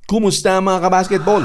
Kumusta mga kabasketball?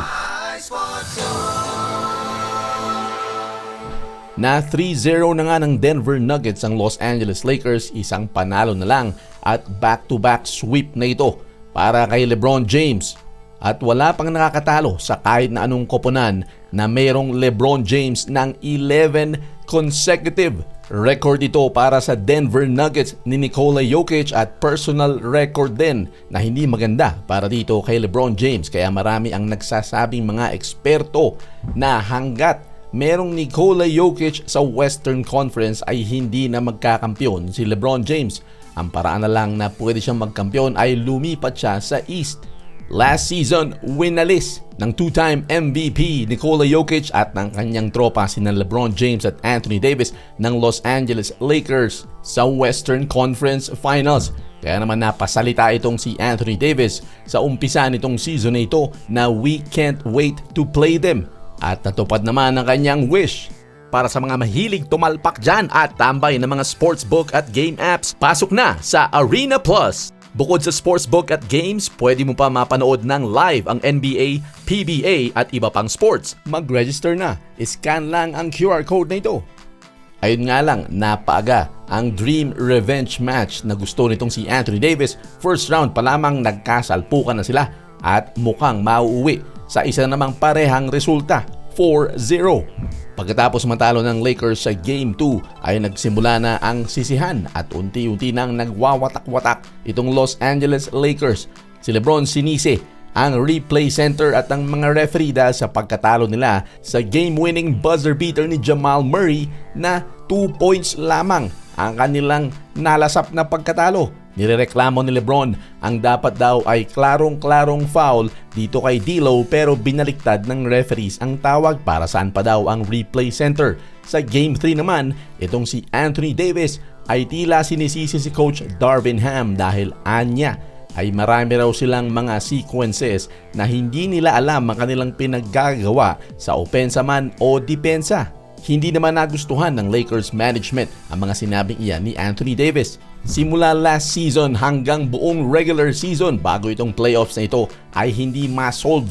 Na 3-0 na nga ng Denver Nuggets ang Los Angeles Lakers, isang panalo na lang at back-to-back sweep na ito para kay LeBron James. At wala pang nakakatalo sa kahit na anong koponan na mayroong LeBron James ng 11 consecutive record ito para sa Denver Nuggets ni Nikola Jokic at personal record din na hindi maganda para dito kay LeBron James. Kaya marami ang nagsasabing mga eksperto na hanggat merong Nikola Jokic sa Western Conference ay hindi na magkakampiyon si LeBron James. Ang paraan na lang na pwede siyang magkampiyon ay lumipat siya sa East. Last season, winalis ng two-time MVP Nikola Jokic at ng kanyang tropa sina LeBron James at Anthony Davis ng Los Angeles Lakers sa Western Conference Finals. Kaya naman napasalita itong si Anthony Davis sa umpisa nitong season na ito na we can't wait to play them. At natupad naman ang kanyang wish. Para sa mga mahilig tumalpak dyan at tambay ng mga sportsbook at game apps, pasok na sa Arena Plus. Bukod sa sportsbook at games, pwede mo pa mapanood ng live ang NBA, PBA at iba pang sports. Mag-register na. Scan lang ang QR code na ito. Ayun nga lang, napaaga ang Dream Revenge match na gusto nitong si Anthony Davis. First round pa lamang nagkasalpukan na sila at mukhang mauuwi sa isa namang parehang resulta, 4-0. Pagkatapos matalo ng Lakers sa Game 2 ay nagsimula na ang sisihan at unti-unti nang nagwawatak-watak itong Los Angeles Lakers. Si LeBron sinisi ang replay center at ang mga referee dahil sa pagkatalo nila sa game-winning buzzer beater ni Jamal Murray na 2 points lamang ang kanilang nalasap na pagkatalo. Nirereklamo ni LeBron ang dapat daw ay klarong-klarong foul dito kay D'Lo pero binaliktad ng referees ang tawag para saan pa daw ang replay center. Sa Game 3 naman, itong si Anthony Davis ay tila sinisisi si Coach Darvin Ham dahil anya ay marami raw silang mga sequences na hindi nila alam ang kanilang pinaggagawa sa opensa man o depensa. Hindi naman nagustuhan ng Lakers management ang mga sinabing iyan ni Anthony Davis. Simula last season hanggang buong regular season bago itong playoffs na ito ay hindi ma-solve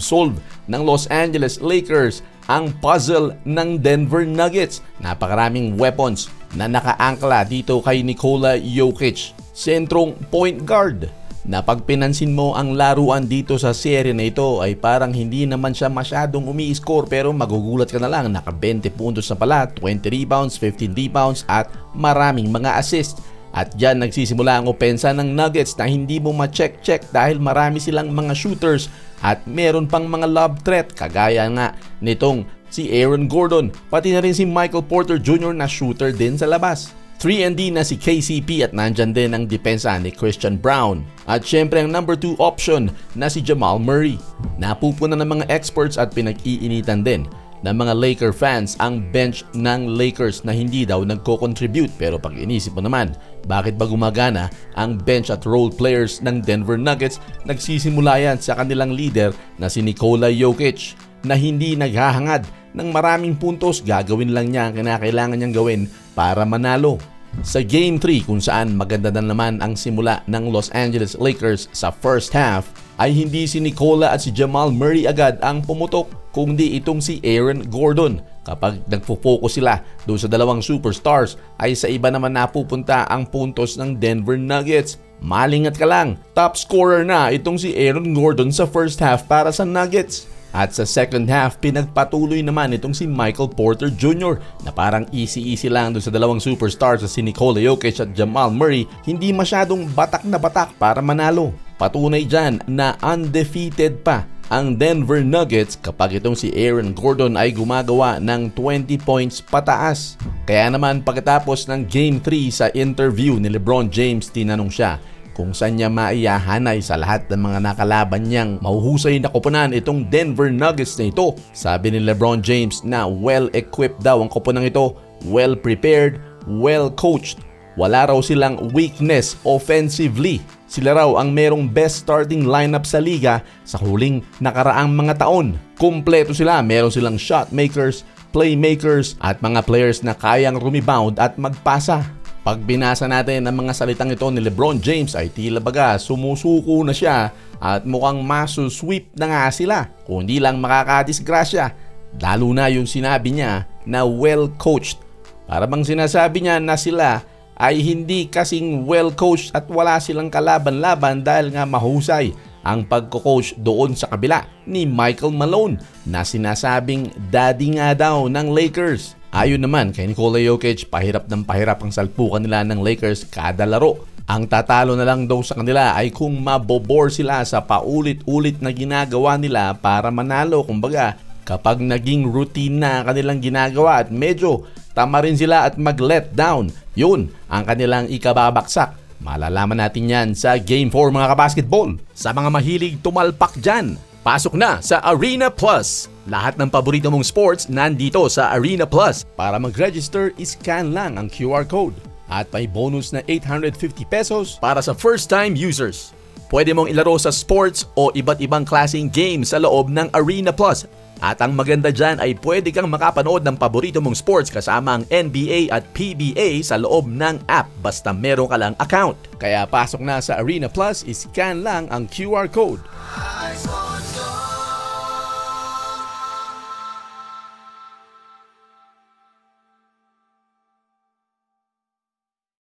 ng Los Angeles Lakers ang puzzle ng Denver Nuggets. Napakaraming weapons na nakaangkla dito kay Nikola Jokic, sentrong point guard. Na pag pinansin mo ang laruan dito sa serye na ito ay parang hindi naman siya masyadong umi-score pero magugulat ka na lang, naka 20 puntos na pala, 20 rebounds, 15 rebounds at maraming mga assist. At dyan nagsisimula ang opensa ng Nuggets na hindi mo ma-check dahil marami silang mga shooters at meron pang mga lob threat kagaya nga nitong si Aaron Gordon, pati na rin si Michael Porter Jr. na shooter din sa labas. 3-and-D na si KCP at nandyan din ang depensa ni Christian Brown. At syempre ang number 2 option na si Jamal Murray. Napupuna ng mga experts at pinag-iinitan din ng mga Laker fans ang bench ng Lakers na hindi daw nagko-contribute. Pero pag inisip mo naman, bakit ba gumagana ang bench at role players ng Denver Nuggets? Nagsisimula yan sa kanilang leader na si Nikola Jokic na hindi naghahangad ng maraming puntos. Gagawin lang niya ang kinakailangan niyang gawin para manalo. Sa Game 3 kung saan maganda na naman ang simula ng Los Angeles Lakers sa first half ay hindi si Nikola at si Jamal Murray agad ang pumutok kundi itong si Aaron Gordon. Kapag nagpo-focus sila doon sa dalawang superstars ay sa iba naman napupunta ang puntos ng Denver Nuggets. Malingat ka lang, top scorer na itong si Aaron Gordon sa first half para sa Nuggets. At sa second half, pinagpatuloy naman itong si Michael Porter Jr. na parang easy-easy lang doon sa dalawang superstars na si Nikola Jokic at Jamal Murray, hindi masyadong batak na batak para manalo. Patunay dyan na undefeated pa ang Denver Nuggets kapag itong si Aaron Gordon ay gumagawa ng 20 points pataas. Kaya naman pagkatapos ng Game 3 sa interview ni LeBron James, tinanong siya kung saan niya maiyahanay sa lahat ng mga nakalaban niyang mahuhusay na koponan itong Denver Nuggets na ito. Sabi ni LeBron James na well-equipped daw ang koponan ito, well-prepared, well-coached. Wala raw silang weakness offensively. Sila raw ang merong best starting lineup sa liga sa huling nakaraang mga taon. Kumpleto sila, meron silang shot makers, playmakers at mga players na kayang rebound at magpasa. Pag binasa natin ang mga salitang ito ni LeBron James ay tila baga sumusuko na siya at mukhang masusweep na nga sila kung hindi lang makakadisgrasya. Lalo na yung sinabi niya na well-coached. Para bang sinasabi niya na sila ay hindi kasing well-coached at wala silang kalaban-laban dahil nga mahusay ang pagko-coach doon sa kabila ni Michael Malone na sinasabing daddy nga daw ng Lakers. Ayon naman kay Nikola Jokic, pahirap ng pahirap ang salpukan nila ng Lakers kada laro. Ang tatalo na lang daw sa kanila ay kung mabobore sila sa paulit-ulit na ginagawa nila para manalo. Kumbaga, kapag naging routine na kanilang ginagawa at medyo tama rin sila at mag-let down, yun ang kanilang ikababaksak. Malalaman natin yan sa Game 4 mga kabasketball. Sa mga mahilig tumalpak dyan, pasok na sa Arena Plus. Lahat ng paborito mong sports nandito sa Arena Plus. Para mag-register, scan lang ang QR code. At may bonus na 850 pesos para sa first-time users. Pwede mong ilaro sa sports o iba't ibang klaseng games sa loob ng Arena Plus. At ang maganda dyan ay pwede kang makapanood ng paborito mong sports kasama ang NBA at PBA sa loob ng app basta meron ka lang account. Kaya pasok na sa Arena Plus, scan lang ang QR code.